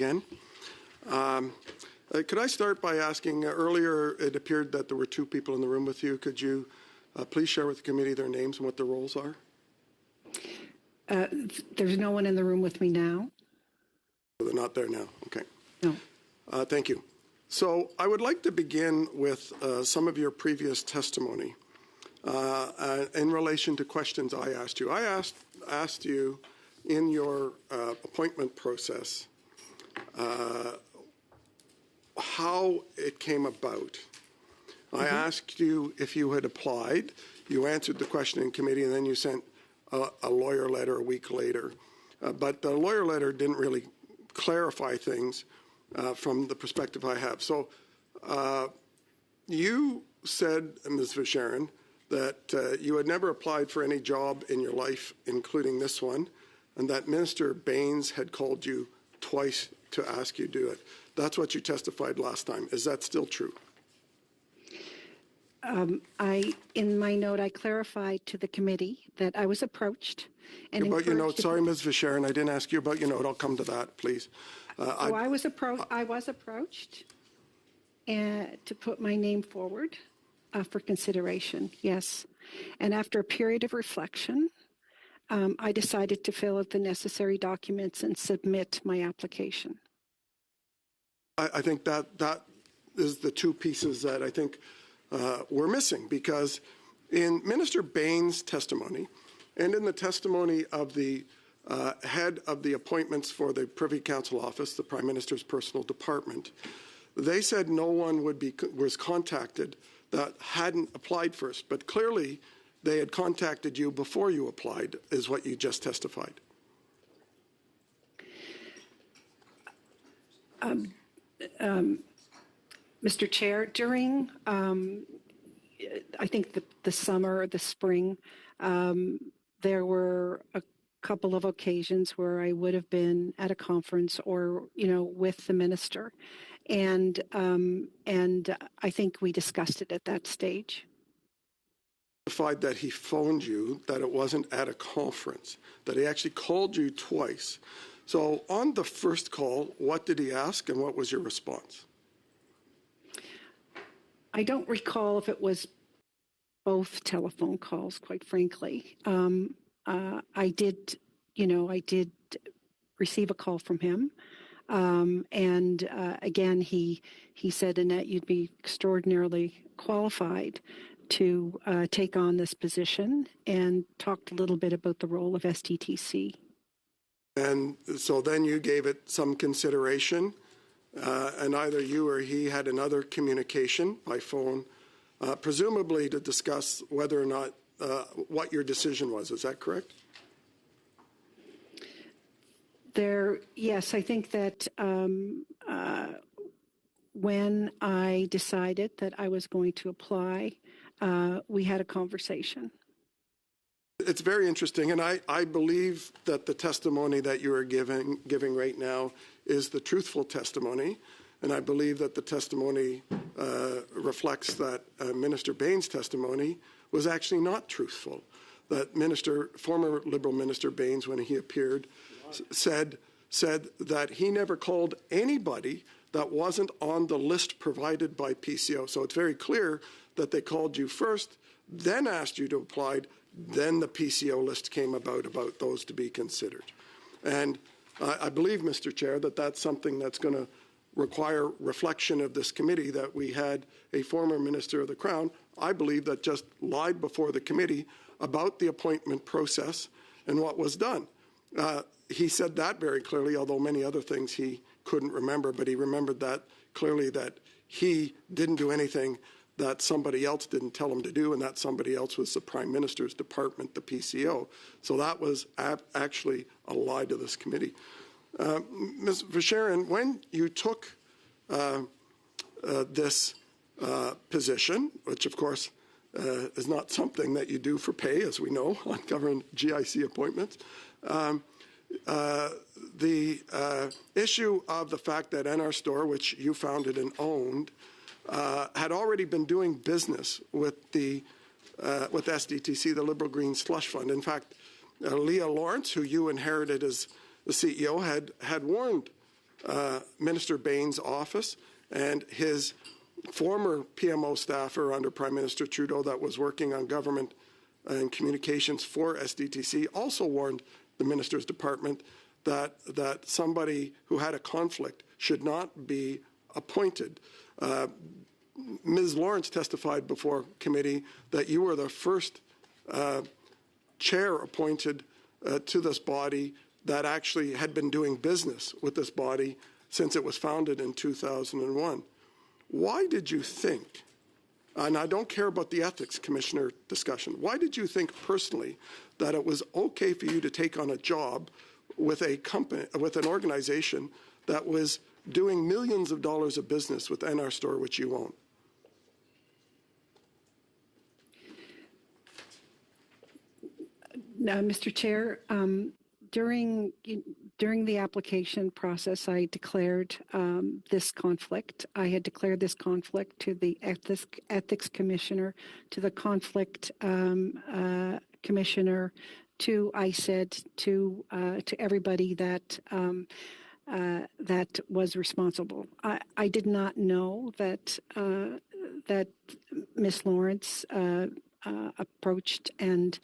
again. Could I start by asking, earlier it appeared that there were two people in the room with you. Could you please share with the committee their names and what their roles are? There's no one in the room with me now. They're not there now. Okay. No. Thank you. So I would like to begin with some of your previous testimony in relation to questions I asked you. I asked you in your appointment process how it came about. I asked you if you had applied. You answered the question in committee, and then you sent a lawyer letter a week later. But the lawyer letter didn't really clarify things from the perspective I have. So you said, Ms. Verschuren, that you had never applied for any job in your life, including this one, and that Minister Baines had called you twice to ask you to do it. That's what you testified last time. Is that still true? In my note, I clarified to the committee that I was approached. And about your note, sorry, Ms. Verschuren, I didn't ask you about your note. I'll come to that, please. I was approached to put my name forward for consideration, yes. And after a period of reflection, I decided to fill out the necessary documents and submit my application. I think that is the two pieces that I think we're missing, because in Minister Baines' testimony and in the testimony of the head of the appointments for the Privy Council office, the Prime Minister's personal department, they said no one was contacted that hadn't applied first. But clearly they had contacted you before you applied, is what you just testified. Mr. Chair, during, I think the summer or the spring, there were a couple of occasions where I would have been at a conference or, with the minister. And I think we discussed it at that stage. That he phoned you, that it wasn't at a conference, that he actually called you twice. So on the first call, what did he ask and what was your response? I don't recall if it was both telephone calls, quite frankly. I did receive a call from him. And again, he said, Annette, you'd be extraordinarily qualified to take on this position, and talked a little bit about the role of STTC. And so then you gave it some consideration, and either you or he had another communication by phone, presumably to discuss whether or not what your decision was. Is that correct? Yes, I think that when I decided that I was going to apply, we had a conversation. It's very interesting, and I believe that the testimony that you are giving right now is the truthful testimony, and I believe that the testimony reflects that Minister Baines' testimony was actually not truthful. That former Liberal Minister Baines, when he appeared, said that he never called anybody that wasn't on the list provided by PCO. So it's very clear that they called you first, then asked you to apply, then the PCO list came about those to be considered. And I believe, Mr. Chair, that that's something that's going to require reflection of this committee, that we had a former Minister of the Crown, I believe, that just lied before the committee about the appointment process and what was done. He said that very clearly, although many other things he couldn't remember, but he remembered that clearly, that he didn't do anything that somebody else didn't tell him to do, and that somebody else was the Prime Minister's department, the PCO. So that was actually a lie to this committee. Ms. Verschuren, when you took this position, which of course is not something that you do for pay, as we know, on government GIC appointments, the issue of the fact that NR Store, which you founded and owned, had already been doing business with SDTC, the Liberal Green Slush Fund. In fact, Leah Lawrence, who you inherited as the CEO, had warned Minister Bain's office, and his former PMO staffer under Prime Minister Trudeau that was working on government and communications for SDTC also warned the minister's department that somebody who had a conflict should not be appointed. Ms. Lawrence testified before committee that you were the first chair appointed to this body that actually had been doing business with this body since it was founded in 2001. Why did you think, and I don't care about the ethics commissioner discussion, why did you think personally that it was okay for you to take on a job with a company, with an organization that was doing millions of dollars of business with NR Store, which you own? Mr. Chair, during the application process, I declared this conflict. I had declared this conflict to the ethics commissioner, to the conflict commissioner, to ISED, to everybody that that was responsible. I did not know that that Ms. Lawrence approached and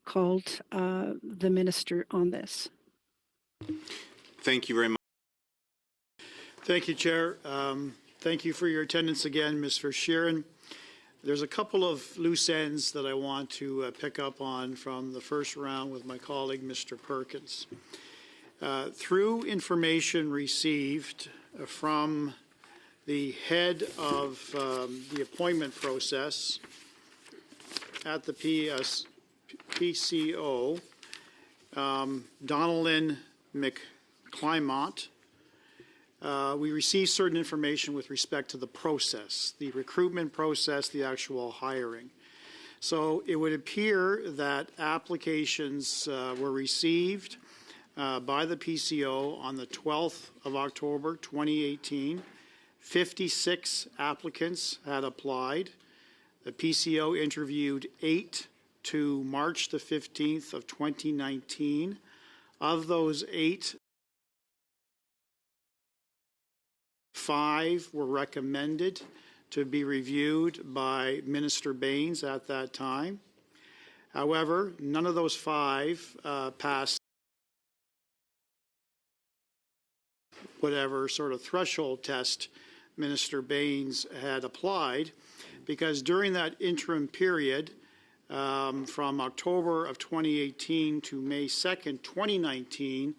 called the minister on this. Thank you very much. Thank you, Chair. Thank you for your attendance again, Ms. Verschuren. There's a couple of loose ends that I want to pick up on from the first round with my colleague, Mr. Perkins. Through information received from the head of the appointment process at the PCO, Donalyn McClymont, we received certain information with respect to the process, the recruitment process, the actual hiring. So it would appear that applications were received by the PCO on the 12th of October 2018. 56 applicants had applied. The PCO interviewed 8 to March the 15th of 2019. Of those 8, 5 were recommended to be reviewed by Minister Bains at that time. However, none of those 5 passed whatever sort of threshold test Minister Bains had applied, because during that interim period, from October of 2018 to May 2nd, 2019,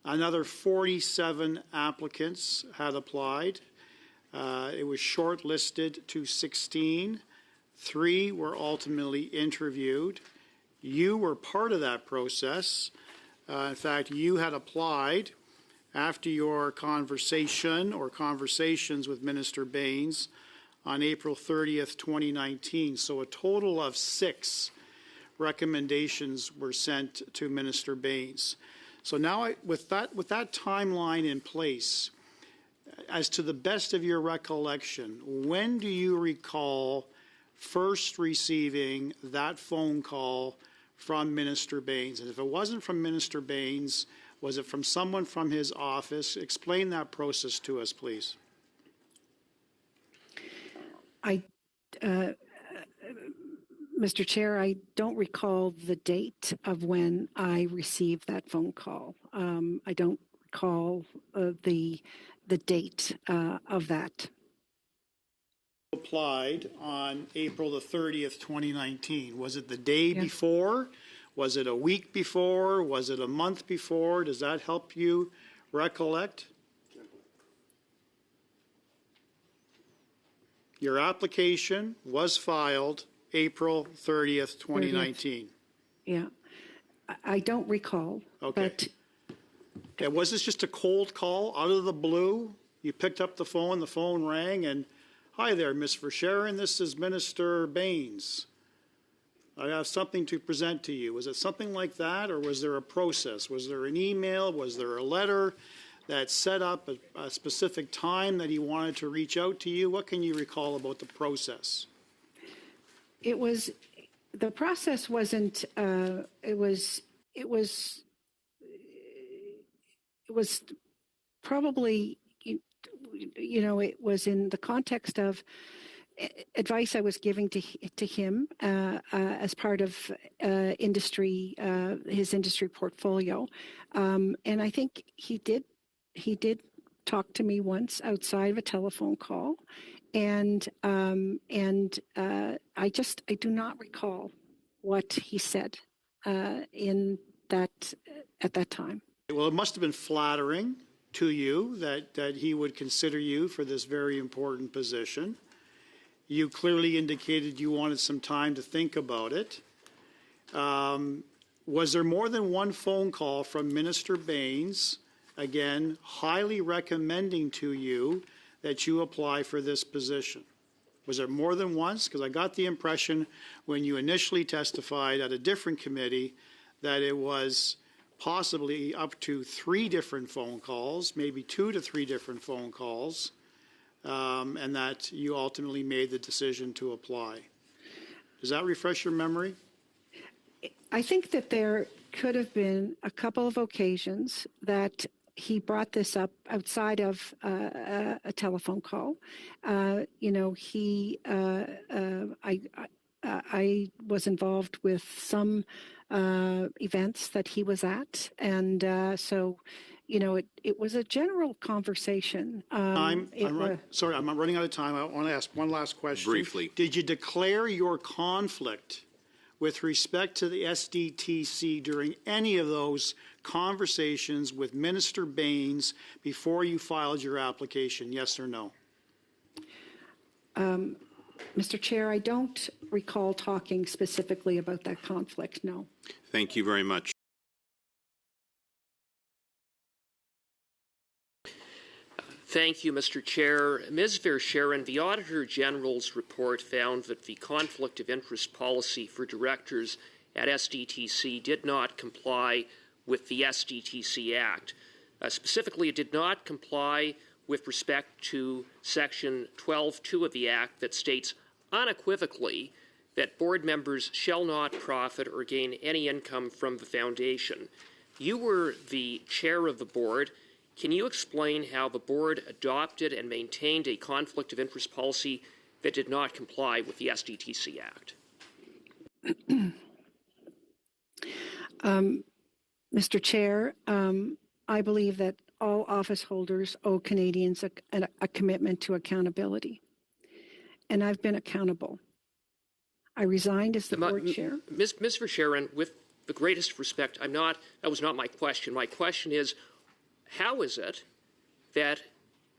another 47 applicants had applied. It was shortlisted to 16. 3 were ultimately interviewed. You were part of that process. In fact, you had applied after your conversation or conversations with Minister Bains on April 30th, 2019. So a total of 6 recommendations were sent to Minister Bains. So now, with that timeline in place, as to the best of your recollection, when do you recall first receiving that phone call from Minister Bains? And if it wasn't from Minister Bains, was it from someone from his office? Explain that process to us, please. Mr. Chair, I don't recall the date of when I received that phone call. I don't recall the date of that. Applied on April the 30th, 2019. Was it the day before? Was it a week before? Was it a month before? Does that help you recollect? Your application was filed April 30th, 2019. Yeah. I don't recall. Okay. But okay. Was this just a cold call out of the blue? You picked up the phone rang, and hi there, Ms. Verschuren, this is Minister Bains. I have something to present to you. Was it something like that, or was there a process? Was there an email? Was there a letter that set up a specific time that he wanted to reach out to you? What can you recall about the process? The process wasn't, it was probably, it was in the context of advice I was giving to him as part of his industry portfolio, and I think he did talk to me once outside of a telephone call, and I do not recall what he said in that at that time. Well, it must have been flattering to you that he would consider you for this very important position. You clearly indicated you wanted some time to think about it. Was there more than one phone call from Minister Baines, again, highly recommending to you that you apply for this position? Was there more than once? Because I got the impression when you initially testified at a different committee that it was possibly up to 3 different phone calls, maybe 2 to 3 different phone calls, and that you ultimately made the decision to apply. Does that refresh your memory? I think that there could have been a couple of occasions that he brought this up outside of a telephone call. I was involved with some events that he was at, and so it was a general conversation. I'm running out of time. I want to ask one last question. Briefly. Did you declare your conflict with respect to the SDTC during any of those conversations with Minister Baines before you filed your application, yes or no? Mr. Chair, I don't recall talking specifically about that conflict, no. Thank you very much. Thank you, Mr. Chair. Ms. Verschuren, the Auditor General's report found that the conflict of interest policy for directors at SDTC did not comply with the SDTC Act. Specifically, it did not comply with respect to Section 12.2 of the Act that states unequivocally that board members shall not profit or gain any income from the foundation. You were the chair of the board. Can you explain how the board adopted and maintained a conflict of interest policy that did not comply with the SDTC Act? Mr. Chair, I believe that all office holders owe Canadians a commitment to accountability, and I've been accountable. I resigned as the board chair. Ms. Verschuren, with the greatest respect, that was not my question. My question is, how is it that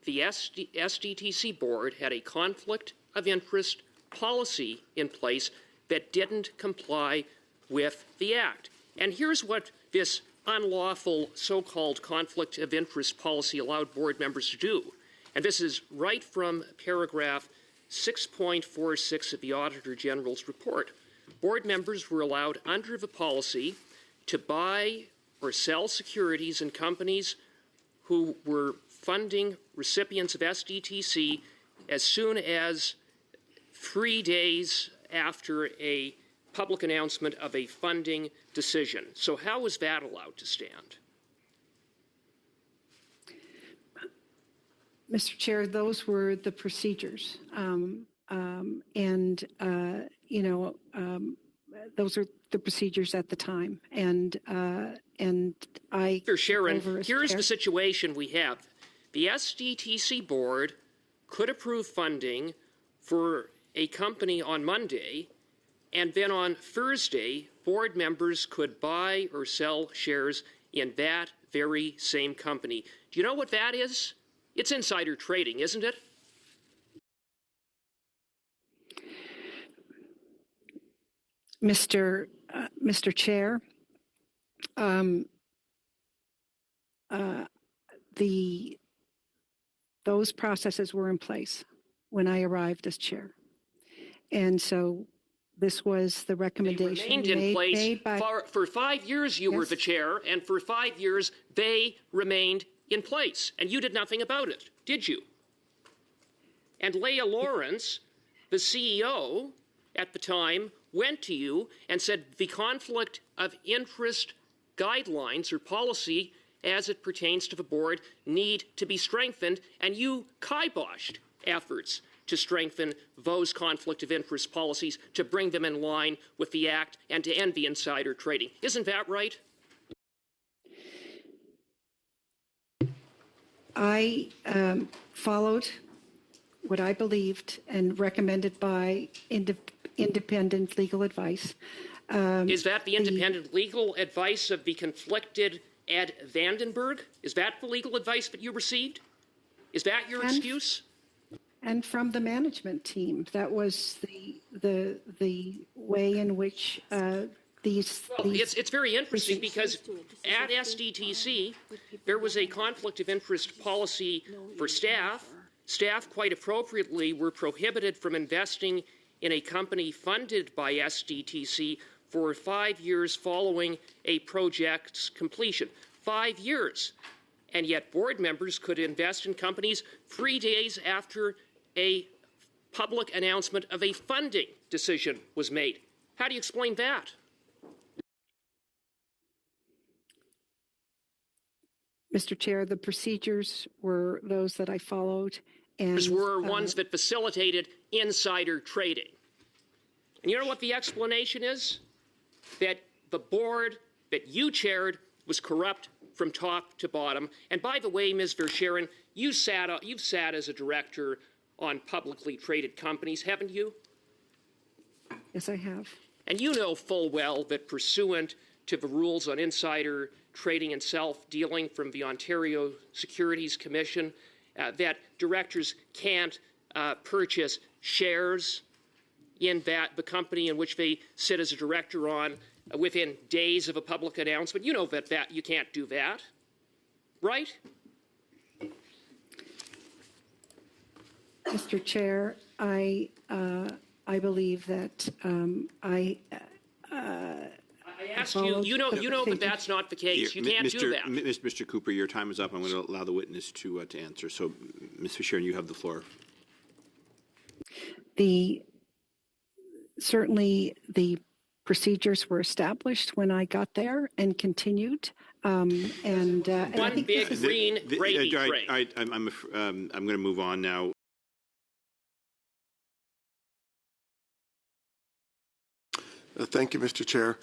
the SDTC board had a conflict of interest policy in place that didn't comply with the Act? And here's what this unlawful so-called conflict of interest policy allowed board members to do. And this is right from paragraph 6.46 of the Auditor General's report. Board members were allowed under the policy to buy or sell securities in companies who were funding recipients of SDTC as soon as 3 days after a public announcement of a funding decision. So how was that allowed to stand? Mr. Chair, those were the procedures. Those are the procedures at the time. And I... Verschuren, here's the situation we have. The SDTC board could approve funding for a company on Monday, and then on Thursday, board members could buy or sell shares in that very same company. Do you know what that is? It's insider trading, isn't it? Mr. Chair, those processes were in place when I arrived as chair. And so this was the recommendation they remained in place for 5 years. You were the chair, and for 5 years they remained in place, and you did nothing about it, did you? And Leah Lawrence, the CEO at the time, went to you and said the conflict of interest guidelines or policy as it pertains to the board need to be strengthened, and you kiboshed efforts to strengthen those conflict of interest policies, to bring them in line with the Act, and to end the insider trading. Isn't that right? I followed what I believed and recommended by independent legal advice. Is that the independent legal advice of the conflicted Ed Vandenberg? Is that the legal advice that you received? Is that your excuse? And from the management team, that was the way in which It's very interesting because at SDTC, there was a conflict of interest policy for staff. Staff, quite appropriately, were prohibited from investing in a company funded by SDTC for 5 years following a project's completion. 5 years. And yet board members could invest in companies 3 days after a public announcement of a funding decision was made. How do you explain that? Mr. Chair, the procedures were those that I followed. And Those were ones that facilitated insider trading. And you know what the explanation is? That the board that you chaired was corrupt from top to bottom. And by the way, Ms. Verschuren, you've sat as a director on publicly traded companies, haven't you? Yes, I have. And you know full well that pursuant to the rules on insider trading and self-dealing from the Ontario Securities Commission, that directors can't purchase shares in the company in which they sit as a director on within days of a public announcement. You know that you can't do that, right? Mr. Chair, I believe that I asked you. You know that that's not the case. You can't do that. Mr. Cooper, your time is up. I'm going to allow the witness to answer. So, Ms. Verschuren, you have the floor. Certainly the procedures were established when I got there and continued. And I think big green gravy train. All right, I'm going to move on now. Thank you, Mr. Chair.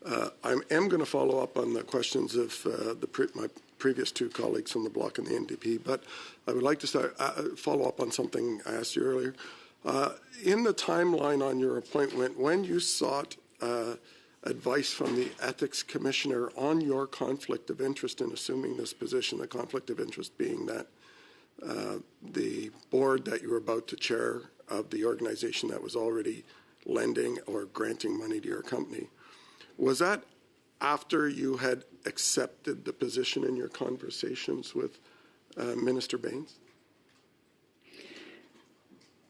I am going to follow up on the questions of my previous two colleagues from the Bloc and the NDP, but I would like to follow up on something I asked you earlier. In the timeline on your appointment, when you sought advice from the Ethics Commissioner on your conflict of interest in assuming this position, the conflict of interest being that the board that you were about to chair of the organization that was already lending or granting money to your company, was that after you had accepted the position in your conversations with Minister Baines?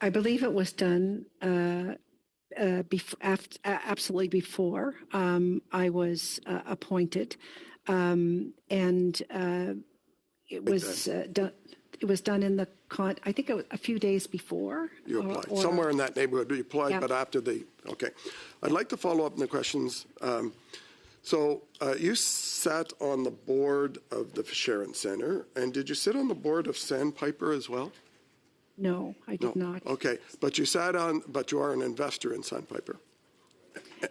I believe it was done absolutely before I was appointed, and it was done. It was done in the I think it was a few days before. You applied. Somewhere in that neighborhood you applied, yeah. But after okay. I'd like to follow up on the questions. So you sat on the board of the Verschuren Center, and did you sit on the board of Sandpiper as well? No, I did not. Okay, but you are an investor in Sandpiper,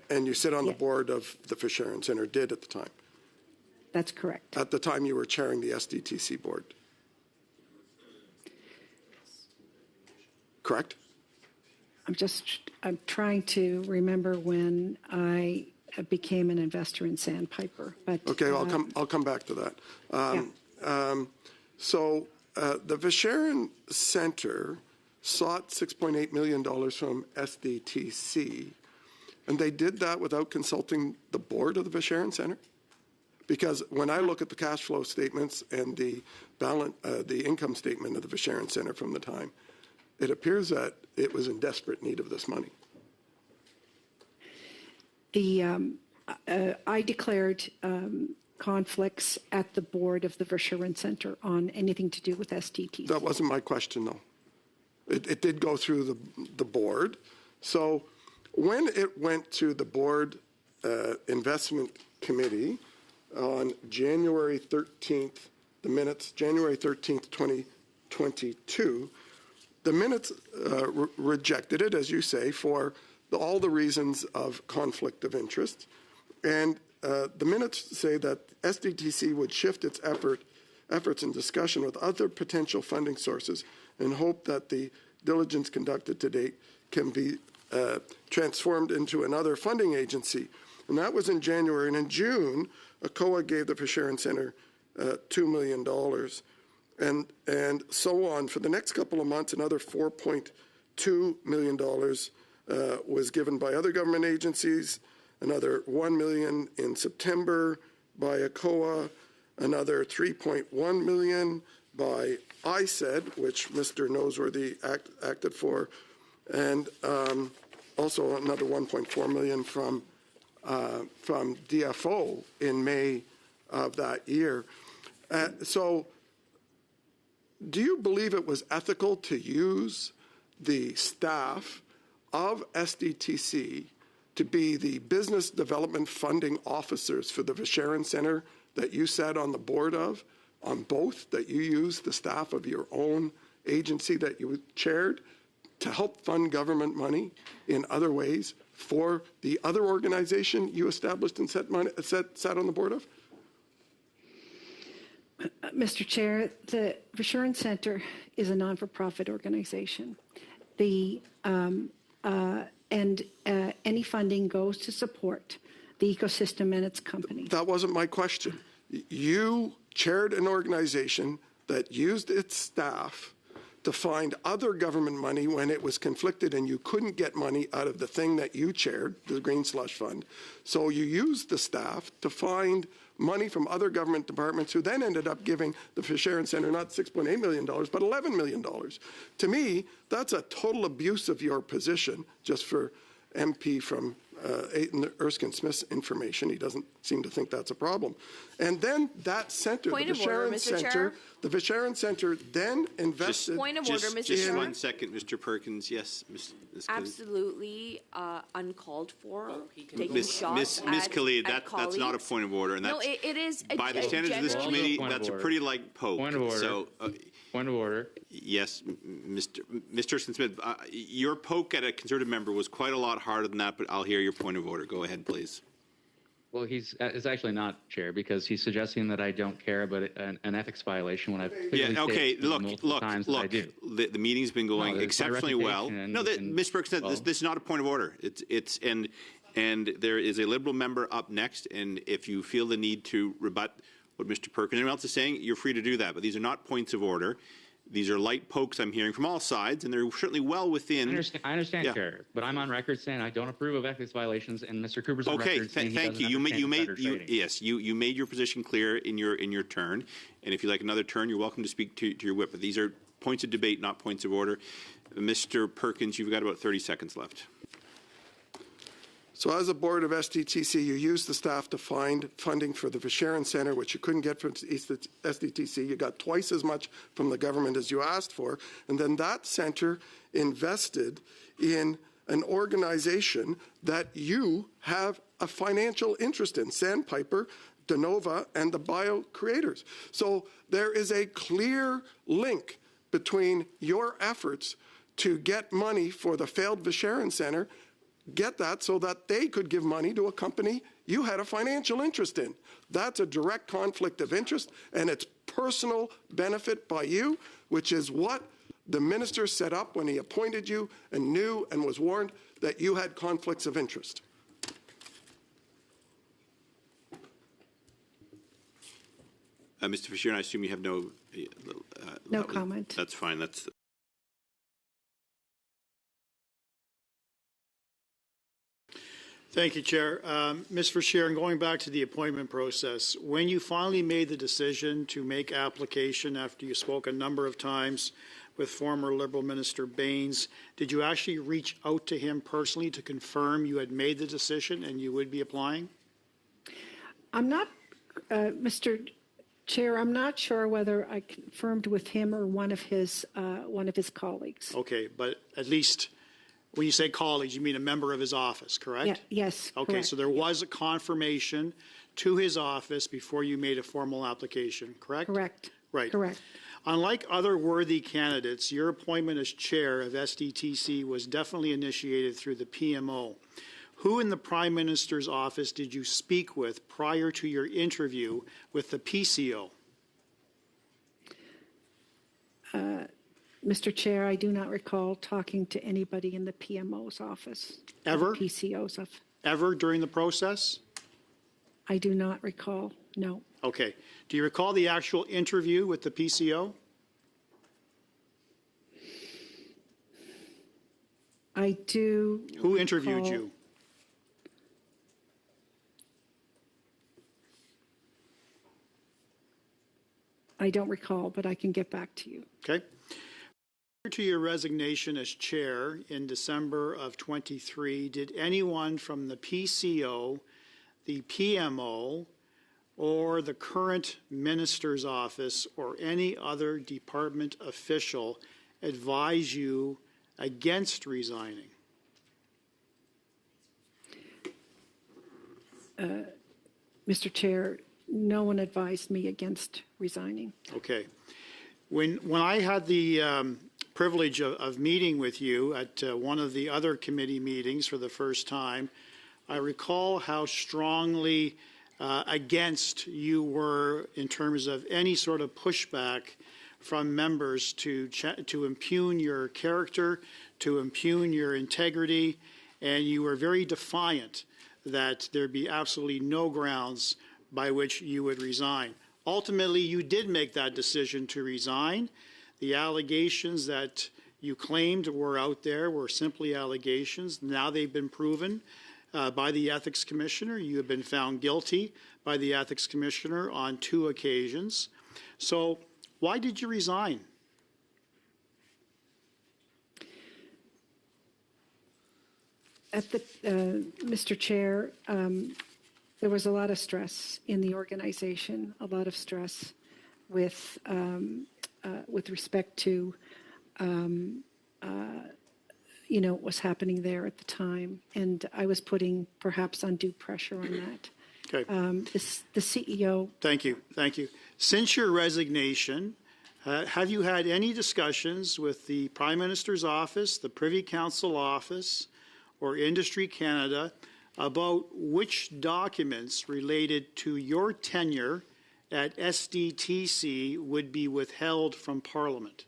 and you sit on the board of the Verschuren Center, did at the time? That's correct. At the time you were chairing the SDTC board. Correct? I'm trying to remember when I became an investor in Sandpiper. But okay, I'll come back to that. So the Verschuren Center sought $6.8 million from SDTC, and they did that without consulting the board of the Verschuren Center? Because when I look at the cash flow statements and the income statement of the Verschuren Center from the time, it appears that it was in desperate need of this money. I declared conflicts at the board of the Verschuren Center on anything to do with SDTC. That wasn't my question, though. It did go through the board. So when it went to the board investment committee, on January 13th, the minutes, January 13th, 2022. The minutes rejected it, as you say, for all the reasons of conflict of interest. And the minutes say that SDTC would shift its efforts in discussion with other potential funding sources and hope that the diligence conducted to date can be transformed into another funding agency. And that was in January. And in June, ACOA gave the Verschuren Center $2 million. And so on. For the next couple of months, another $4.2 million was given by other government agencies, another $1 million in September by ACOA, another $3.1 million by ISED, which Mr. Noseworthy acted for, and also another $1.4 million from DFO in May of that year. So do you believe it was ethical to use the staff of SDTC to be the business development funding officers for the Verschuren Center that you sat on the board of, on both, that you used the staff of your own agency that you chaired to help fund government money in other ways for the other organization you established and sat on the board of? Mr. Chair, the Verschuren Center is a non-for-profit organization. Any funding goes to support the ecosystem and its company. That wasn't my question. You chaired an organization that used its staff to find other government money when it was conflicted and you couldn't get money out of the thing that you chaired, the Green Slush Fund. So you used the staff to find money from other government departments who then ended up giving the Verschuren Center not $6.8 million, but $11 million. To me, that's a total abuse of your position, just for MP from Erskine Smith's information. He doesn't seem to think that's a problem. And then that center, Point of order, Mr. Chair. the Verschuren Center then invested... Point of order, Mr. Just Chair. 1 second, Mr. Perkins. Yes, Ms. Khalid. Absolutely uncalled for. Taking Ms. shots Khalid, at that's not a colleagues. point of order. And No, that's, it is. by the standards of this generally- committee, Point of that's a order. pretty light poke. Point of order. So, Point of order. yes, Mr. Erskine Smith, your poke at a Conservative member was quite a lot harder than that, but I'll hear your point of order. Go ahead, please. Well, it's actually not, Chair, because he's suggesting that I don't care about an ethics violation when I've clearly Yeah, okay, stated multiple times that I do. The meeting's been going No, it's my exceptionally well. reputation No, and Ms. Perkins said well. this is not a point of order. And there is a Liberal member up next, and if you feel the need to rebut what Mr. Perkins and anyone else is saying, you're free to do that. But these are not points of order. These are light pokes I'm hearing from all sides, and they're certainly well within. I understand, Yeah. Chair, but I'm on record saying I don't approve of ethics violations, and Mr. Cooper's on Okay, record saying he thank doesn't you. understand insider trading. Yes, you made your position clear in your turn, and if you like another turn, you're welcome to speak to your whip. But these are points of debate, not points of order. Mr. Perkins, you've got about 30 seconds left. So as a board of SDTC, you used the staff to find funding for the Verschuren Center, which you couldn't get from SDTC. You got twice as much from the government as you asked for. And then that center invested in an organization that you have a financial interest in, Sandpiper, Denova, and the Bio Creators. So there is a clear link between your efforts to get money for the failed Verschuren Center, get that so that they could give money to a company you had a financial interest in. That's a direct conflict of interest, and it's personal benefit by you, which is what the minister set up when he appointed you and knew and was warned that you had conflicts of interest. Mr. Verschuren, I assume you have no... No comment. That's fine. That's... Thank you, Chair. Ms. Verschuren, going back to the appointment process, when you finally made the decision to make application after you spoke a number of times with former Liberal Minister Baines, did you actually reach out to him personally to confirm you had made the decision and you would be applying? I'm not, Mr. Chair, I'm not sure whether I confirmed with him or one of his colleagues. Okay, but at least when you say colleagues, you mean a member of his office, correct? Yeah, yes. Okay, correct. so there was a confirmation to his office before you made a formal application, correct? Correct. Right. Correct. Unlike other worthy candidates, your appointment as chair of SDTC was definitely initiated through the PMO. Who in the Prime Minister's office did you speak with prior to your interview with the PCO? Mr. Chair, I do not recall talking to anybody in the PMO's office. Ever? PCO's office. Ever during the process? I do not recall, no. Okay. Do you recall the actual interview with the PCO? I do. Who interviewed recall- you? I don't recall, but I can get back to you. Okay. Prior to your resignation as chair in December of 23, did anyone from the PCO, the PMO, or the current minister's office or any other department official advise you against resigning? Mr. Chair, no one advised me against resigning. Okay. When I had the privilege of meeting with you at one of the other committee meetings for the first time, I recall how strongly against you were in terms of any sort of pushback from members to impugn your character, to impugn your integrity, and you were very defiant that there be absolutely no grounds by which you would resign. Ultimately, you did make that decision to resign. The allegations that you claimed were out there were simply allegations. Now they've been proven by the Ethics Commissioner. You have been found guilty by the Ethics Commissioner on 2 occasions. So why did you resign? Mr. Chair, there was a lot of stress in the organization, a lot of stress with respect to, what was happening there at the time. And I was putting perhaps undue pressure on that. Okay. The CEO. Thank you. Thank you. Since your resignation, have you had any discussions with the Prime Minister's office, the Privy Council office, or Industry Canada about which documents related to your tenure at SDTC would be withheld from Parliament?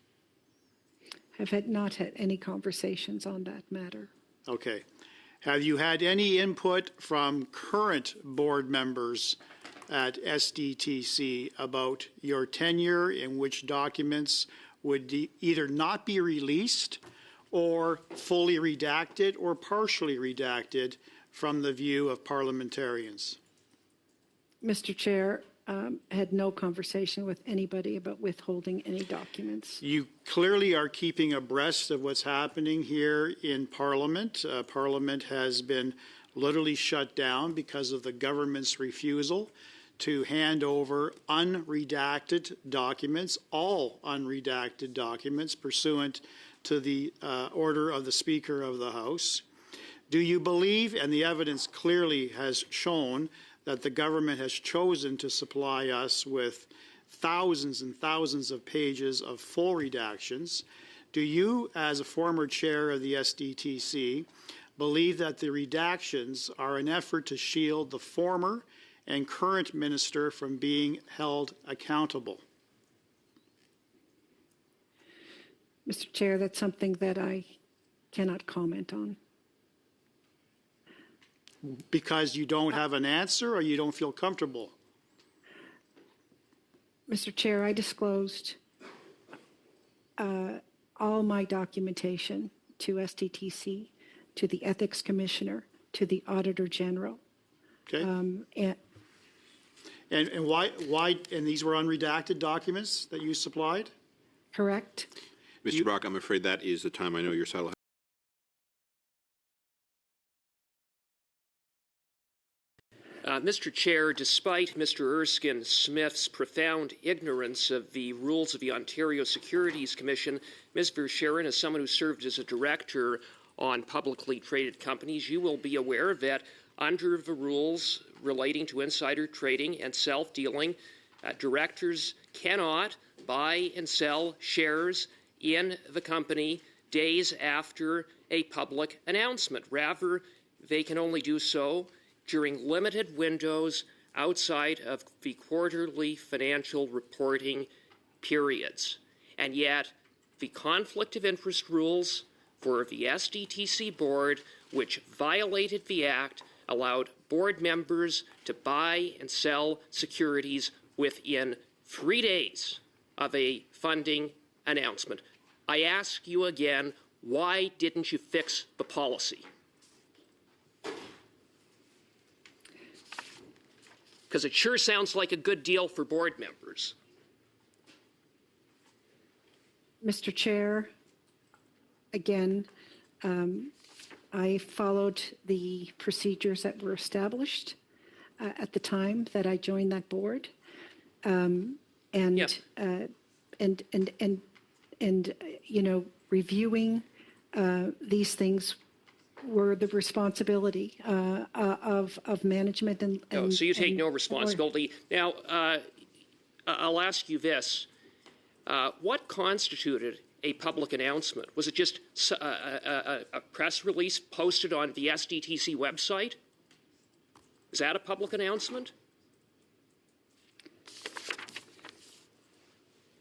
I've not had any conversations on that matter. Okay. Have you had any input from current board members at SDTC about your tenure and which documents would either not be released or fully redacted or partially redacted from the view of parliamentarians? Mr. Chair, had no conversation with anybody about withholding any documents. You clearly are keeping abreast of what's happening here in Parliament. Parliament has been literally shut down because of the government's refusal to hand over unredacted documents, all unredacted documents pursuant to the order of the Speaker of the House. Do you believe, and the evidence clearly has shown, that the government has chosen to supply us with thousands and thousands of pages of full redactions? Do you, as a former chair of the SDTC, believe that the redactions are an effort to shield the former and current minister from being held accountable? Mr. Chair, that's something that I cannot comment on. Because you don't have an answer or you don't feel comfortable? Mr. Chair, I disclosed all my documentation to SDTC, to the Ethics Commissioner, to the Auditor General. Okay. And And why, and these were unredacted documents that you supplied? correct? Mr. Brock, I'm afraid that is the time. I know your side. Mr. Chair, despite Mr. Erskine Smith's profound ignorance of the rules of the Ontario Securities Commission, Ms. Verschuren, as someone who served as a director on publicly traded companies, you will be aware that under the rules relating to insider trading and self-dealing, directors cannot buy and sell shares in the company days after a public announcement. Rather, they can only do so during limited windows outside of the quarterly financial reporting periods. And yet, the conflict of interest rules for the SDTC board, which violated the Act, allowed board members to buy and sell securities within 3 days of a funding announcement. I ask you again, why didn't you fix the policy? Because it sure sounds like a good deal for board members. Mr. Chair, again, I followed the procedures that were established at the time that I joined that board, and you know, reviewing these things were the responsibility of management and so you take no responsibility. Now, I'll ask you this. What constituted a public announcement? Was it just a press release posted on the SDTC website? Is that a public announcement?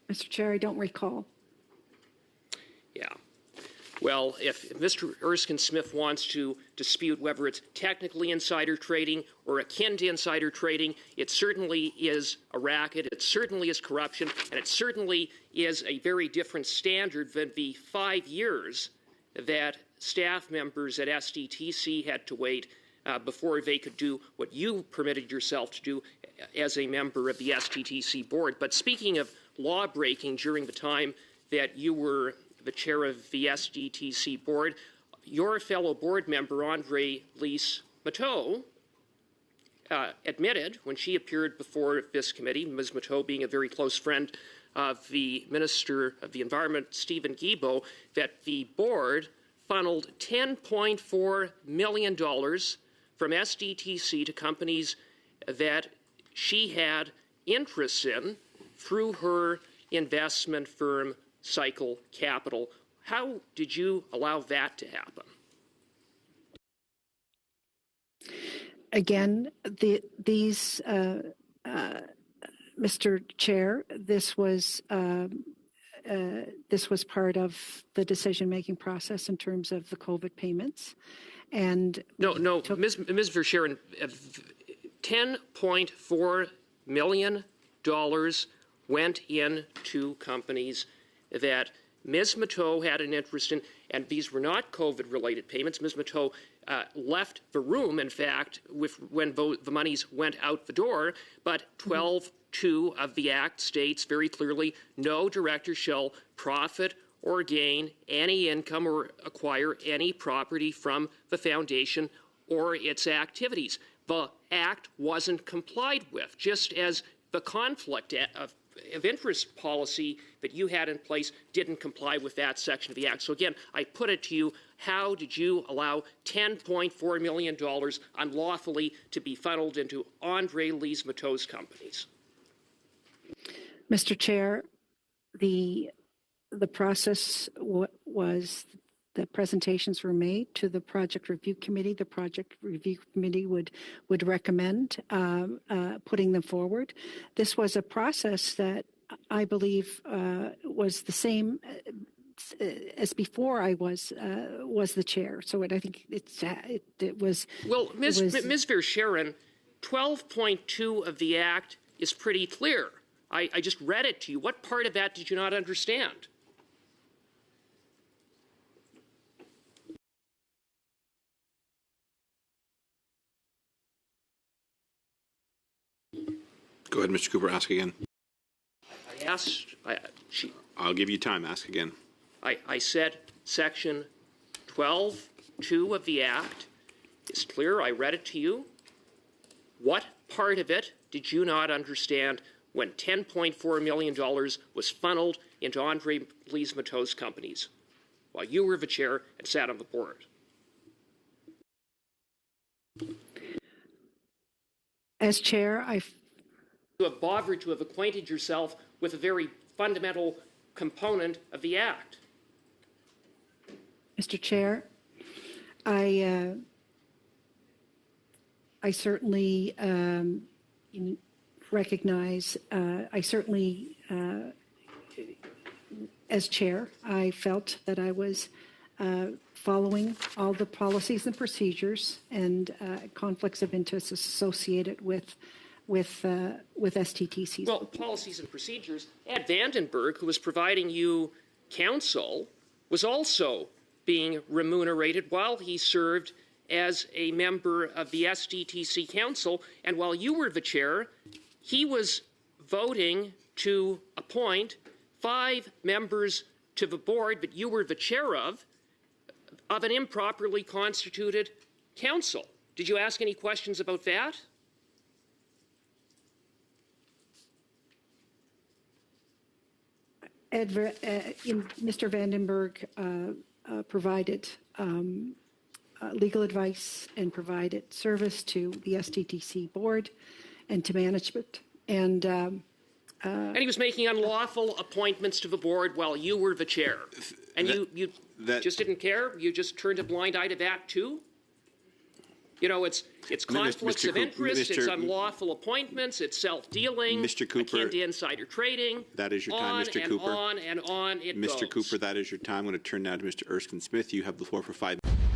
Mr. Chair, I don't recall. Yeah. Well, if Mr. Erskine-Smith wants to dispute whether it's technically insider trading or akin to insider trading, it certainly is a racket, it certainly is corruption, and it certainly is a very different standard than the 5 years that staff members at SDTC had to wait before they could do what you permitted yourself to do as a member of the SDTC board. But speaking of law breaking during the time that you were the chair of the SDTC board, your fellow board member, Andre Lise Mateau, admitted when she appeared before this committee, Ms. Mateau being a very close friend of the Minister of the Environment, Stephen Guilbeault, that the board funneled $10.4 million from SDTC to companies that she had interests in through her investment firm, Cycle Capital. How did you allow that to happen? Again, Mr. Chair, this was part of the decision-making process in terms of the COVID payments, and no, Ms. Verschuren, $10.4 million went into companies that Ms. Mateau had an interest in, and these were not COVID-related payments. Ms. Mateau left the room, in fact, when the monies went out the door, but 12(2) of the Act states very clearly, no director shall profit or gain any income or acquire any property from the foundation or its activities. The Act wasn't complied with, just as the conflict of interest policy that you had in place didn't comply with that section of the Act. So again, I put it to you, how did you allow $10.4 million unlawfully to be funneled into Andre Lise Mateau's companies? Mr. Chair, the process was the presentations were made to the Project Review Committee. The Project Review Committee would recommend putting them forward. This was a process that I believe was the same as before I was the chair. So I think it was. Well, Ms. Verschuren, 12.2 of the Act is pretty clear. I just read it to you. What part of that did you not understand? Go ahead, Mr. Cooper, ask again. I asked, I'll give you time, ask again. I said section 12(2) of the Act is clear. I read it to you. What part of it did you not understand when $10.4 million was funneled into Andre Lise Mateau's companies? while you were the chair and sat on the board. As chair, You have bothered to have acquainted yourself with a very fundamental component of the Act. Mr. Chair, I certainly recognize, as chair, I felt that I was following all the policies and procedures and conflicts of interest associated with STTC's. Well, policies and procedures. Ed Vandenberg, who was providing you counsel, was also being remunerated while he served as a member of the SDTC Council, and while you were the chair, he was voting to appoint 5 members to the board that you were the chair of an improperly constituted council. Did you ask any questions about that? Mr. Vandenberg provided legal advice and provided service to the STTC board and to management. And he was making unlawful appointments to the board while you were the chair. And you just didn't care? You just turned a blind eye to that too? You know, it's conflicts of interest, it's unlawful appointments, it's self-dealing, Mr. Cooper, akin to insider trading. That is your time, Mr. Cooper. On and on it goes. Mr. Cooper, that is your time. I'm going to turn now to Mr. Erskine Smith. You have the floor for 5 minutes.